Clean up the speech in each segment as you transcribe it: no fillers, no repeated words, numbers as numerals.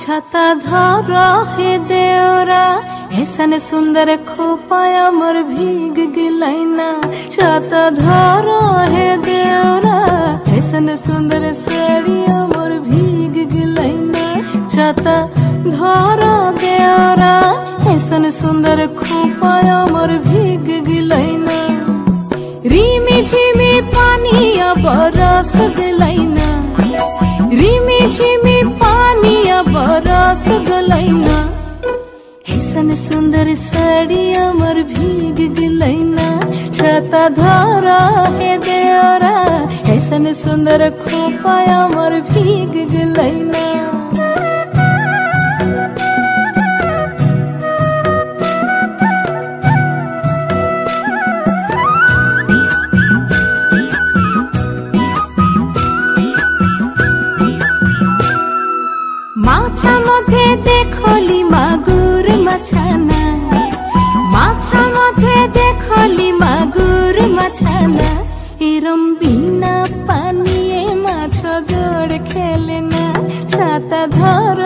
छाता धर हे देवरा ऐसन सुंदर खोपाया मोर भीग गिलैना। छाता धर हे देवरा ऐसन सुंदर साड़िया मोर भीग गिलैना। छाता धर देवरा ऐसन सुंदर खोपाया मोर भीग गिलैना। रिमी झिमी पानिया बरस गिलैना। रिमी झिमी पानिया बरस गलैना। ऐसन सुंदर साड़िया मोर भीग गिलैना। छाता धर हे देवरा ऐसन सुंदर खोपाया मोर भीग गिलैना। माछा मधे देखली मागुर मछाना। माछा मधे देखली मागुर मछाना। एरम बिना पानिए माछ जोड़ खेलना। छाता धर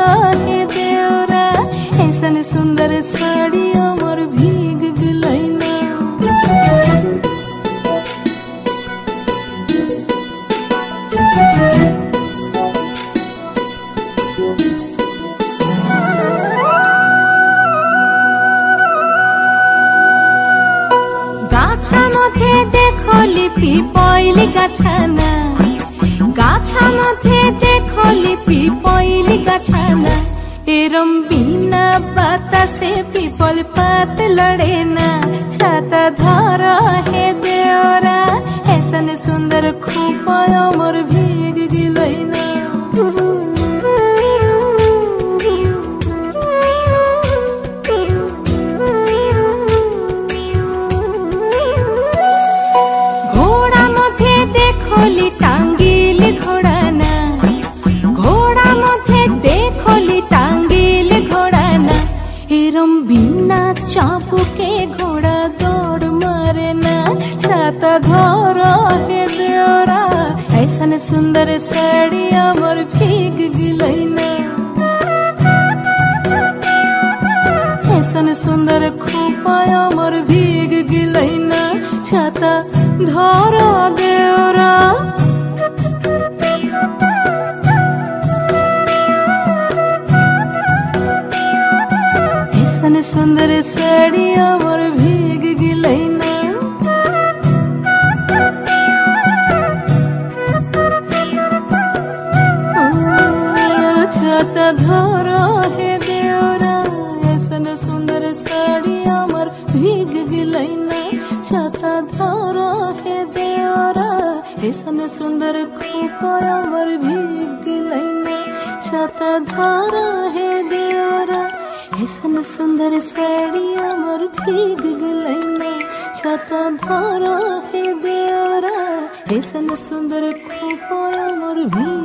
हे देवरा ऐसन सुंदर साड़िया मोर भीग गिलैना। गाछा मधे देखली पिपइल गाछाना। गाछा मधे देखली पिपइल गाछाना। एरम बिना बातासे पिपल पात लड़ेना। छाता धर हे देवरा ऐसन सुंदर खोपाया मोर भीग गिलैना। घोड़ा मधे देखली टांगिल घोड़ाना। घोड़ा मधे देखली टांगिल घोड़ाना। एरम बिना चापू के घोड़ा दौड़ मारेना। छाता धर हे देवरा ऐसन सुंदर साड़िया मोर भीग गिलैना। ऐसन सुंदर खोपाया मोर भीग गिलैना। छाता धर देवरा ऐसन सुंदर साड़िया मोर भीग गिलैना। छाता धर हे देवरा ऐसन सुंदर साड़िया मोर भीग गिलैना। छाता धर हे देवरा ऐसन सुंदर खोपाया मोर भीग गिलैना। छाता धर हे देवरा ऐसन सुंदर साड़िया मोर भीग गिलैना। छाता धर हे देवरा ऐसन सुंदर खोपाया मोर भीग